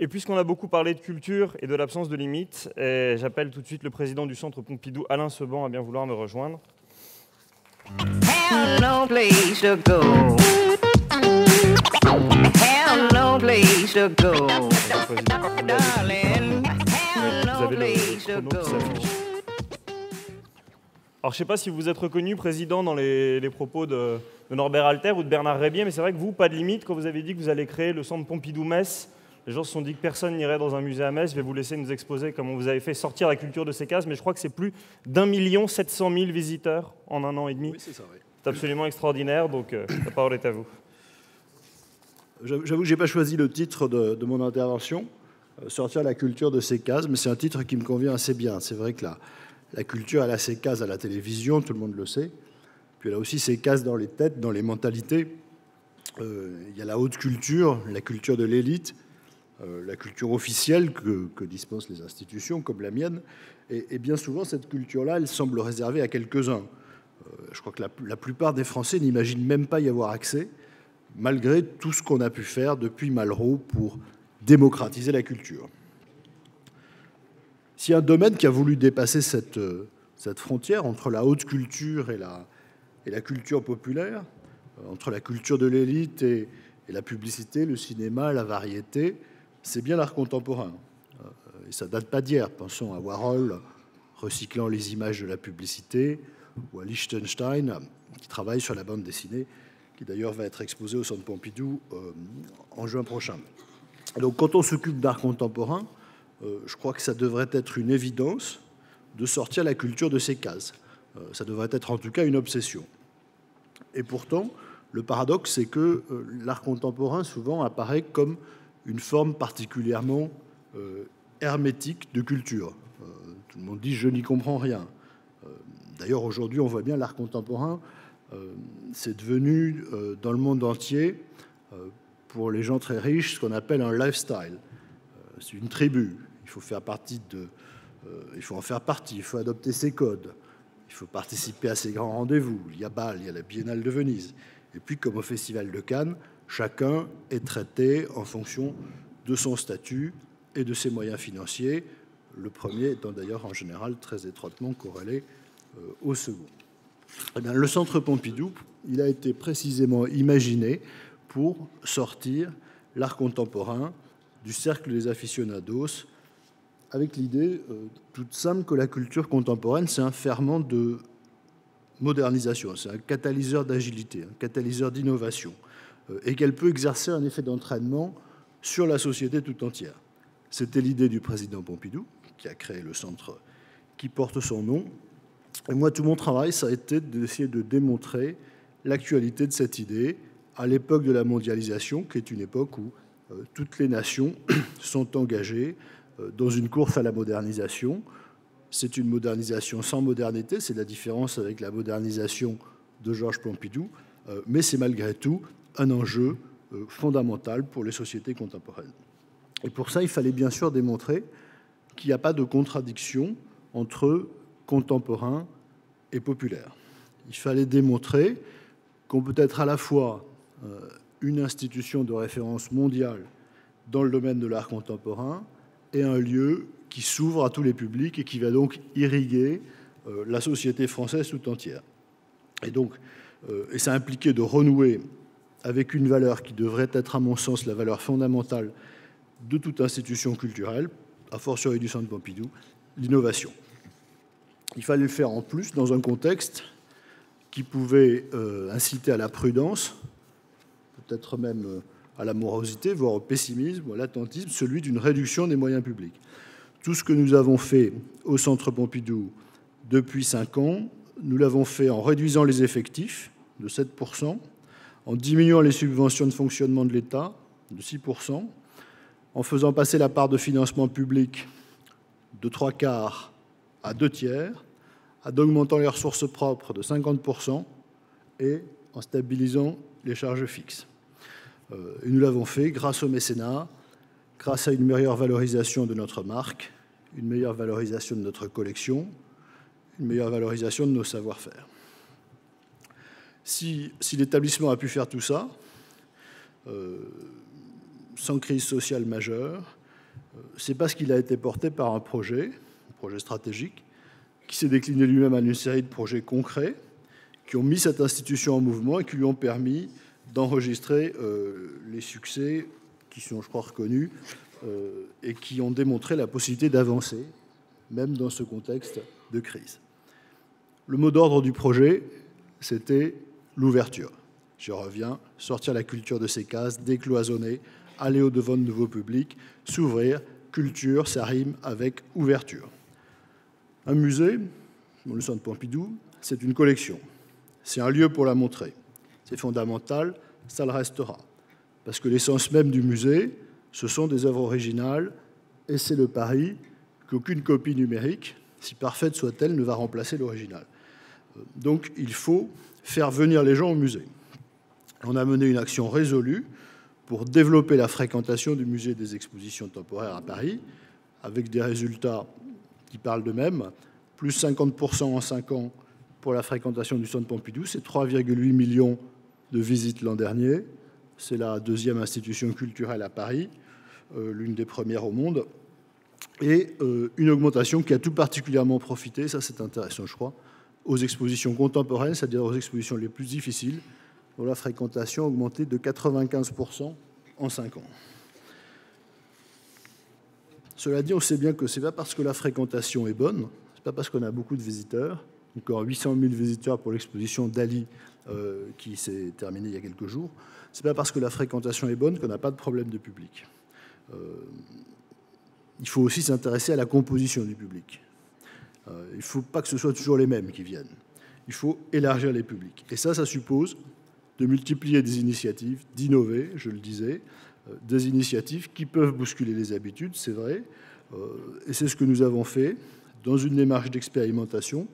Et puisqu'on a beaucoup parlé de culture et de l'absence de limites, j'appelle tout de suite le président du Centre Pompidou, Alain Seban, à bien vouloir me rejoindre. No place to go. No place to go. Darling, Vous no avez place le to chrono qui go. s'affiche. Alors, je ne sais pas si vous êtes reconnu président dans les propos de Norbert Alter ou de Bernard Rébier, mais c'est vrai que vous, pas de limite, quand vous avez dit que vous allez créer le centre Pompidou-Metz, les gens se sont dit que personne n'irait dans un musée à Metz. Je vais vous laisser nous exposer comment vous avez fait sortir la culture de ces cases, mais je crois que c'est plus d'1 700 000 visiteurs en 1 an et demi. Oui, c'est ça, oui. C'est absolument extraordinaire, donc la parole est à vous. J'avoue que je n'ai pas choisi le titre de mon intervention, sortir la culture de ces cases, mais c'est un titre qui me convient assez bien. C'est vrai que la culture, elle a ses cases à la télévision, tout le monde le sait. Puis elle a aussi ses cases dans les têtes, dans les mentalités. Il y a la haute culture, la culture de l'élite, la culture officielle que dispensent les institutions, comme la mienne. Et bien souvent, cette culture-là, elle semble réservée à quelques-uns. Je crois que la plupart des Français n'imaginent même pas y avoir accès, malgré tout ce qu'on a pu faire depuis Malraux pour démocratiser la culture. S'il y a un domaine qui a voulu dépasser cette frontière entre la haute culture et la culture populaire, entre la culture de l'élite et la publicité, le cinéma, la variété, c'est bien l'art contemporain. Et ça ne date pas d'hier. Pensons à Warhol, recyclant les images de la publicité, ou à Liechtenstein, qui travaille sur la bande dessinée, qui d'ailleurs va être exposée au Centre Pompidou en juin prochain. Donc quand on s'occupe d'art contemporain, je crois que ça devrait être une évidence de sortir la culture de ces cases. Ça devrait être en tout cas une obsession. Et pourtant, le paradoxe, c'est que l'art contemporain souvent apparaît comme une forme particulièrement hermétique de culture. Tout le monde dit « je n'y comprends rien ». D'ailleurs, aujourd'hui, on voit bien l'art contemporain, c'est devenu dans le monde entier, pour les gens très riches, ce qu'on appelle un lifestyle. C'est une tribu. Il faut faire partie il faut en faire partie, il faut adopter ses codes, il faut participer à ses grands rendez-vous. Il y a Bâle, il y a la Biennale de Venise. Et puis, comme au Festival de Cannes, chacun est traité en fonction de son statut et de ses moyens financiers, le premier étant d'ailleurs en général très étroitement corrélé au second. Eh bien, le Centre Pompidou, il a été précisément imaginé pour sortir l'art contemporain du cercle des aficionados, avec l'idée toute simple que la culture contemporaine, c'est un ferment de modernisation, c'est un catalyseur d'agilité, un catalyseur d'innovation, et qu'elle peut exercer un effet d'entraînement sur la société tout entière. C'était l'idée du président Pompidou, qui a créé le centre qui porte son nom. Et moi, tout mon travail, ça a été d'essayer de démontrer l'actualité de cette idée à l'époque de la mondialisation, qui est une époque où toutes les nations sont engagées dans une course à la modernisation. C'est une modernisation sans modernité, c'est la différence avec la modernisation de Georges Pompidou, mais c'est malgré tout un enjeu fondamental pour les sociétés contemporaines. Et pour ça, il fallait bien sûr démontrer qu'il n'y a pas de contradiction entre contemporain et populaire. Il fallait démontrer qu'on peut être à la fois une institution de référence mondiale dans le domaine de l'art contemporain et un lieu qui s'ouvre à tous les publics et qui va donc irriguer la société française tout entière. Et ça impliquait de renouer avec une valeur qui devrait être, à mon sens, la valeur fondamentale de toute institution culturelle, a fortiori du Centre Pompidou, l'innovation. Il fallait le faire en plus dans un contexte qui pouvait inciter à la prudence, peut-être même à la morosité, voire au pessimisme, ou à l'attentisme, celui d'une réduction des moyens publics. Tout ce que nous avons fait au Centre Pompidou depuis 5 ans, nous l'avons fait en réduisant les effectifs de 7%, en diminuant les subventions de fonctionnement de l'État de 6%, en faisant passer la part de financement public de 3/4 à 2/3, en augmentant les ressources propres de 50% et en stabilisant les charges fixes. Et nous l'avons fait grâce au mécénat, grâce à une meilleure valorisation de notre marque, une meilleure valorisation de notre collection, une meilleure valorisation de nos savoir-faire. Si l'établissement a pu faire tout ça, sans crise sociale majeure, C'est parce qu'il a été porté par un projet stratégique, qui s'est décliné lui-même en une série de projets concrets, qui ont mis cette institution en mouvement et qui lui ont permis d'enregistrer les succès qui sont, je crois, reconnus et qui ont démontré la possibilité d'avancer, même dans ce contexte de crise. Le mot d'ordre du projet, c'était l'ouverture. Je reviens, sortir la culture de ses cases, décloisonner, aller au-devant de nouveaux publics, s'ouvrir, culture, ça rime avec ouverture. Un musée, le Centre Pompidou, c'est une collection. C'est un lieu pour la montrer. C'est fondamental, ça le restera. Parce que l'essence même du musée, ce sont des œuvres originales, et c'est le pari qu'aucune copie numérique, si parfaite soit-elle, ne va remplacer l'original. Donc il faut faire venir les gens au musée. On a mené une action résolue pour développer la fréquentation du musée des expositions temporaires à Paris, avec des résultats qui parlent d'eux-mêmes, plus 50% en 5 ans pour la fréquentation du Centre Pompidou, c'est 3,8 millions de visites l'an dernier, c'est la deuxième institution culturelle à Paris, l'une des premières au monde, et une augmentation qui a tout particulièrement profité, ça c'est intéressant je crois, aux expositions contemporaines, c'est-à-dire aux expositions les plus difficiles, dont la fréquentation a augmenté de 95% en 5 ans. Cela dit, on sait bien que ce n'est pas parce que la fréquentation est bonne, ce n'est pas parce qu'on a beaucoup de visiteurs, encore 800 000 visiteurs pour l'exposition Dali qui s'est terminée il y a quelques jours, ce n'est pas parce que la fréquentation est bonne qu'on n'a pas de problème de public. Il faut aussi s'intéresser à la composition du public. Il ne faut pas que ce soit toujours les mêmes qui viennent. Il faut élargir les publics. Et ça suppose de multiplier des initiatives, d'innover, je le disais, des initiatives qui peuvent bousculer les habitudes, c'est vrai, et c'est ce que nous avons fait dans une démarche d'expérimentation,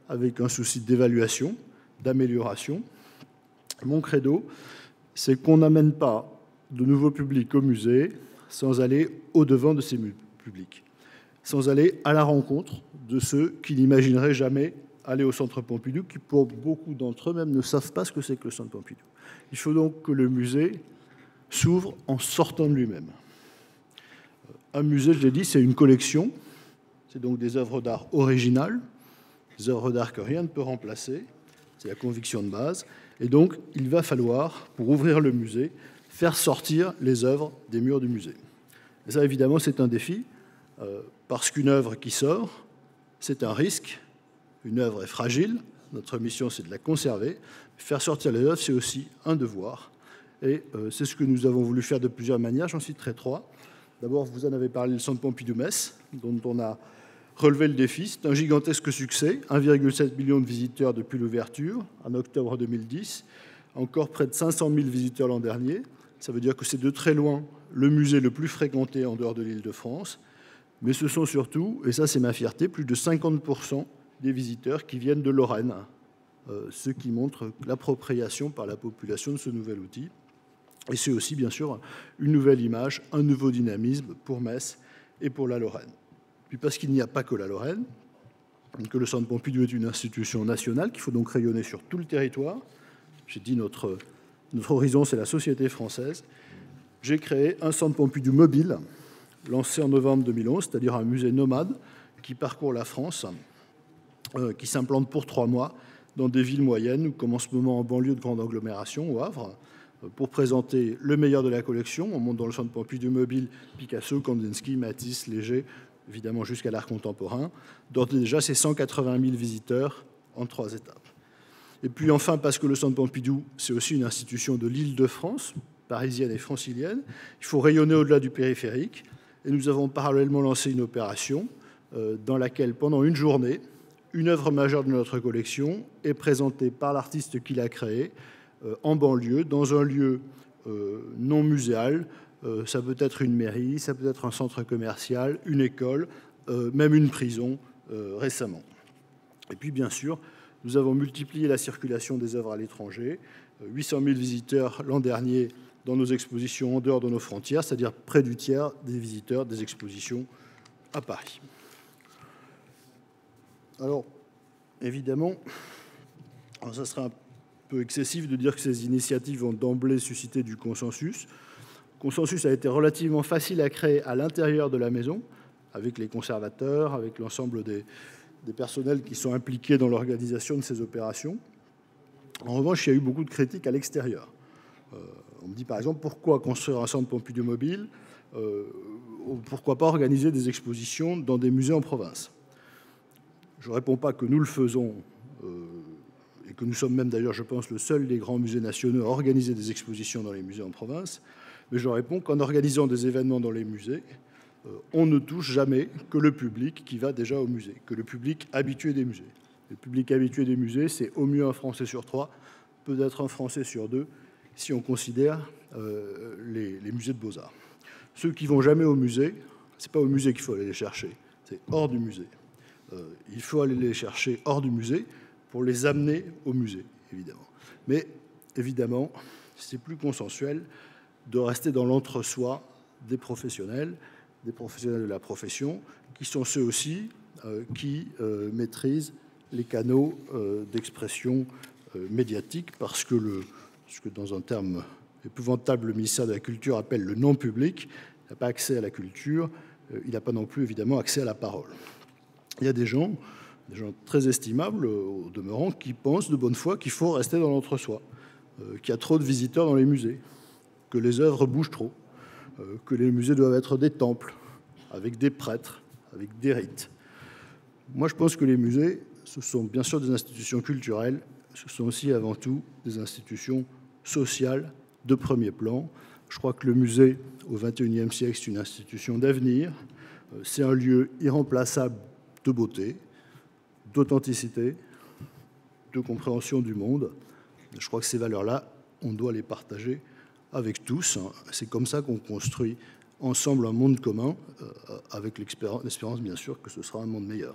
avec un souci d'évaluation, d'amélioration. Mon credo, c'est qu'on n'amène pas de nouveaux publics au musée sans aller au-devant de ces publics, sans aller à la rencontre de ceux qui n'imagineraient jamais aller au Centre Pompidou, qui pour beaucoup d'entre eux même ne savent pas ce que c'est que le Centre Pompidou. Il faut donc que le musée s'ouvre en sortant de lui-même. Un musée, je l'ai dit, c'est une collection, c'est donc des œuvres d'art originales, des œuvres d'art que rien ne peut remplacer, c'est la conviction de base, et donc il va falloir, pour ouvrir le musée, faire sortir les œuvres des murs du musée. Et ça, évidemment, c'est un défi, parce qu'une œuvre qui sort, c'est un risque, une œuvre est fragile, notre mission c'est de la conserver, faire sortir les œuvres c'est aussi un devoir, et c'est ce que nous avons voulu faire de plusieurs manières, j'en citerai 3. D'abord, vous en avez parlé, le Centre Pompidou-Metz, dont on a relevé le défi, c'est un gigantesque succès, 1,7 million de visiteurs depuis l'ouverture, en octobre 2010, encore près de 500 000 visiteurs l'an dernier, ça veut dire que c'est de très loin le musée le plus fréquenté en dehors de l'Île-de-France, mais ce sont surtout, et ça c'est ma fierté, plus de 50% des visiteurs qui viennent de Lorraine, ce qui montre l'appropriation par la population de ce nouvel outil. Et c'est aussi, bien sûr, une nouvelle image, un nouveau dynamisme pour Metz et pour la Lorraine. Puis parce qu'il n'y a pas que la Lorraine, que le Centre Pompidou est une institution nationale, qu'il faut donc rayonner sur tout le territoire. J'ai dit notre horizon, c'est la société française. J'ai créé un Centre Pompidou mobile, lancé en novembre 2011, c'est-à-dire un musée nomade qui parcourt la France, qui s'implante pour 3 mois dans des villes moyennes, ou comme en ce moment en banlieue de grande agglomération, au Havre, pour présenter le meilleur de la collection. On monte dans le Centre Pompidou mobile Picasso, Kandinsky, Matisse, Léger, évidemment jusqu'à l'art contemporain. D'ores et déjà, c'est 180 000 visiteurs en 3 étapes. Et puis enfin, parce que le Centre Pompidou, c'est aussi une institution de l'Île-de-France, parisienne et francilienne, il faut rayonner au-delà du périphérique. Et nous avons parallèlement lancé une opération dans laquelle, pendant une journée, une œuvre majeure de notre collection est présentée par l'artiste qui l'a créée en banlieue, dans un lieu non muséal. Ça peut être une mairie, ça peut être un centre commercial, une école, même une prison récemment. Et puis, bien sûr, nous avons multiplié la circulation des œuvres à l'étranger. 800 000 visiteurs l'an dernier dans nos expositions en dehors de nos frontières, c'est-à-dire près du tiers des visiteurs des expositions à Paris. Alors, évidemment, ça serait un peu excessif de dire que ces initiatives ont d'emblée suscité du consensus. Au consensus a été relativement facile à créer à l'intérieur de la maison, avec les conservateurs, avec l'ensemble des personnels qui sont impliqués dans l'organisation de ces opérations. En revanche, il y a eu beaucoup de critiques à l'extérieur. On me dit par exemple, pourquoi construire un centre Pompidou mobile ? Pourquoi pas organiser des expositions dans des musées en province ? Je ne réponds pas que nous le faisons, et que nous sommes même d'ailleurs, je pense, le seul des grands musées nationaux à organiser des expositions dans les musées en province, mais je réponds qu'en organisant des événements dans les musées, on ne touche jamais que le public qui va déjà au musée, que le public habitué des musées. Le public habitué des musées, c'est au mieux un Français sur 3, peut-être un Français sur 2, si on considère les musées de beaux-arts. Ceux qui ne vont jamais au musée, ce n'est pas au musée qu'il faut aller les chercher, c'est hors du musée. Il faut aller les chercher hors du musée pour les amener au musée, évidemment. Mais évidemment, c'est plus consensuel de rester dans l'entre-soi des professionnels de la profession, qui sont ceux aussi qui maîtrisent les canaux d'expression médiatique, parce que ce que dans un terme épouvantable, le ministère de la Culture appelle le non-public, n'a pas accès à la culture, il n'a pas non plus évidemment accès à la parole. Il y a des gens très estimables au demeurant, qui pensent de bonne foi qu'il faut rester dans l'entre-soi, qu'il y a trop de visiteurs dans les musées, que les œuvres bougent trop, que les musées doivent être des temples, avec des prêtres, avec des rites. Moi, je pense que les musées, ce sont bien sûr des institutions culturelles, ce sont aussi avant tout des institutions sociales de premier plan. Je crois que le musée, au XXIe siècle, c'est une institution d'avenir. C'est un lieu irremplaçable de beauté, d'authenticité, de compréhension du monde. Je crois que ces valeurs-là, on doit les partager avec tous. C'est comme ça qu'on construit ensemble un monde commun, avec l'espérance, bien sûr, que ce sera un monde meilleur.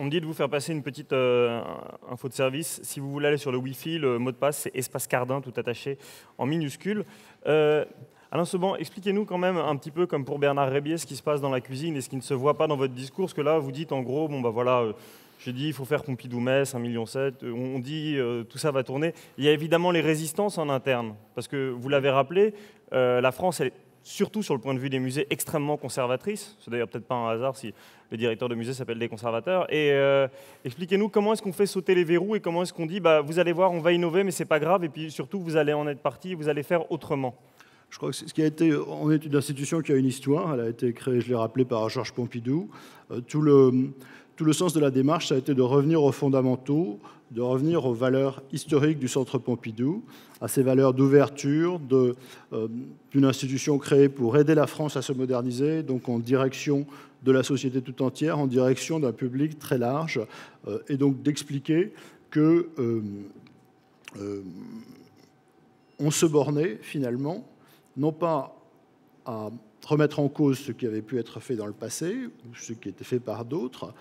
On me dit de vous faire passer une petite info de service. Si vous voulez aller sur le Wi-Fi, le mot de passe, c'est Espace Cardin, tout attaché en minuscule. Alain Seban, expliquez-nous quand même un petit peu, comme pour Bernard Rébier, ce qui se passe dans la cuisine et ce qui ne se voit pas dans votre discours. Parce que là, vous dites en gros, bon bah voilà, j'ai dit il faut faire Pompidou-Metz, 1,7 million. On dit tout ça va tourner. Il y a évidemment les résistances en interne. Parce que vous l'avez rappelé, la France, elle est surtout sur le point de vue des musées, extrêmement conservatrice. C'est d'ailleurs peut-être pas un hasard si les directeurs de musées s'appellent des conservateurs. Et expliquez-nous comment est-ce qu'on fait sauter les verrous et comment est-ce qu'on dit, bah, vous allez voir, on va innover, mais c'est pas grave. Et puis surtout, vous allez en être partie, vous allez faire autrement. Je crois que ce qui a été, on est une institution qui a une histoire. Elle a été créée, je l'ai rappelé, par Georges Pompidou. Tout le sens de la démarche, ça a été de revenir aux fondamentaux, de revenir aux valeurs historiques du Centre Pompidou, à ces valeurs d'ouverture, d'une institution créée pour aider la France à se moderniser, donc en direction de la société tout entière, en direction d'un public très large, et donc d'expliquer que on se bornait finalement, non pas à remettre en cause ce qui avait pu être fait dans le passé, ou ce qui était fait par d'autres,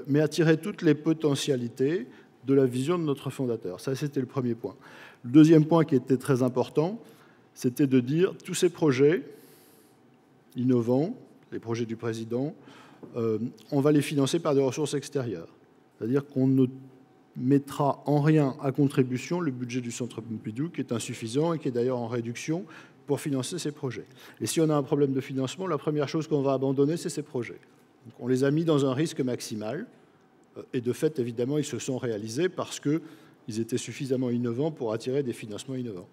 mais à tirer toutes les potentialités de la vision de notre fondateur. Ça, c'était le premier point. Le deuxième point qui était très important, c'était de dire tous ces projets innovants, les projets du président, on va les financer par des ressources extérieures. C'est-à-dire qu'on ne mettra en rien à contribution le budget du Centre Pompidou, qui est insuffisant et qui est d'ailleurs en réduction, pour financer ces projets. Et si on a un problème de financement, la première chose qu'on va abandonner, c'est ces projets. Donc on les a mis dans un risque maximal, et de fait, évidemment, ils se sont réalisés parce qu'ils étaient suffisamment innovants pour attirer des financements innovants.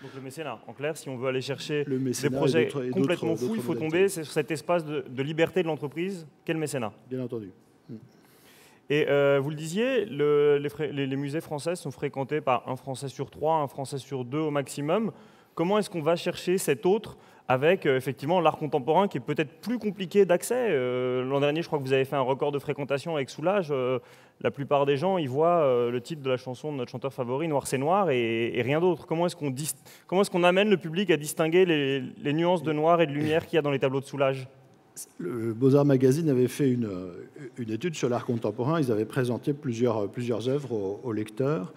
Donc le mécénat, en clair, si on veut aller chercher des projets complètement fous, il faut tomber sur cet espace de liberté de l'entreprise. Quel mécénat ? Bien entendu. Et vous le disiez, les musées français sont fréquentés par un Français sur 3, un Français sur 2 au maximum. Comment est-ce qu'on va chercher cet autre avec effectivement l'art contemporain qui est peut-être plus compliqué d'accès. L'an dernier, je crois que vous avez fait un record de fréquentation avec Soulage. La plupart des gens, ils voient le titre de la chanson de notre chanteur favori, Noir c'est noir, et rien d'autre. Comment est-ce qu'on amène le public à distinguer les nuances de noir et de lumière qu'il y a dans les tableaux de Soulage ? Le Beaux-Arts Magazine avait fait une étude sur l'art contemporain. Ils avaient présenté plusieurs œuvres aux lecteurs.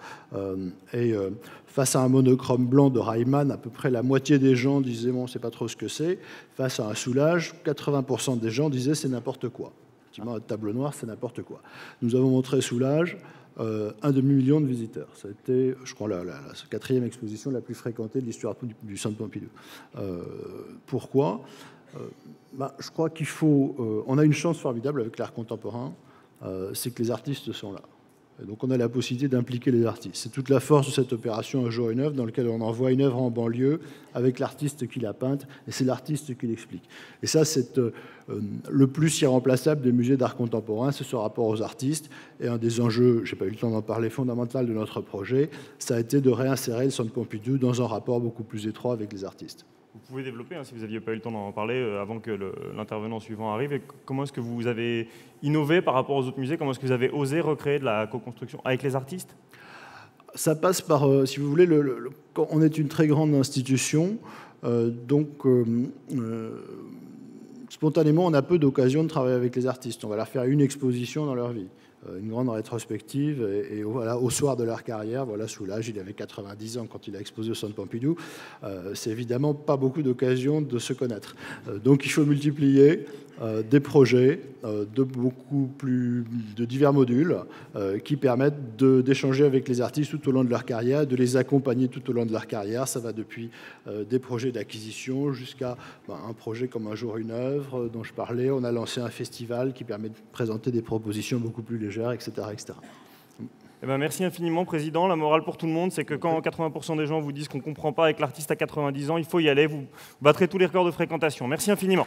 Face à un monochrome blanc de Reimann, à peu près la moitié des gens disaient « bon, c'est pas trop ce que c'est ». Face à un Soulage, 80% des gens disaient « c'est n'importe quoi ». effectivement, Table Noire, c'est n'importe quoi. Nous avons montré Soulages, 1 demi-million de visiteurs. Ça a été, je crois, la 4e exposition la plus fréquentée de l'histoire du Centre Pompidou. Pourquoi ? Je crois qu'il faut... on a une chance formidable avec l'art contemporain, c'est que les artistes sont là. Et donc on a la possibilité d'impliquer les artistes. C'est toute la force de cette opération Un jour une œuvre, dans laquelle on envoie une œuvre en banlieue avec l'artiste qui l'a peinte, et c'est l'artiste qui l'explique. Et ça, c'est le plus irremplaçable des musées d'art contemporain, c'est ce rapport aux artistes. Et un des enjeux, je n'ai pas eu le temps d'en parler, fondamental de notre projet, ça a été de réinsérer le Centre Pompidou dans un rapport beaucoup plus étroit avec les artistes. Vous pouvez développer, si vous n'aviez pas eu le temps d'en parler, avant que l'intervenant suivant arrive. Et comment est-ce que vous avez innové par rapport aux autres musées? Comment est-ce que vous avez osé recréer de la co-construction avec les artistes? Ça passe par, si vous voulez, on est une très grande institution, spontanément, on a peu d'occasion de travailler avec les artistes. On va leur faire une exposition dans leur vie, une grande rétrospective, et voilà, au soir de leur carrière, voilà, Soulages, il avait 90 ans quand il a exposé au Centre Pompidou. C'est évidemment pas beaucoup d'occasions de se connaître. Donc il faut multiplier des projets de divers modules qui permettent d'échanger avec les artistes tout au long de leur carrière, de les accompagner tout au long de leur carrière. Ça va depuis des projets d'acquisition jusqu'à un projet comme Un jour une œuvre dont je parlais. On a lancé un festival qui permet de présenter des propositions beaucoup plus légères, etc. etc. Merci infiniment, Président. La morale pour tout le monde, c'est que quand 80% des gens vous disent qu'on ne comprend pas avec l'artiste à 90 ans, il faut y aller. Vous battrez tous les records de fréquentation. Merci infiniment.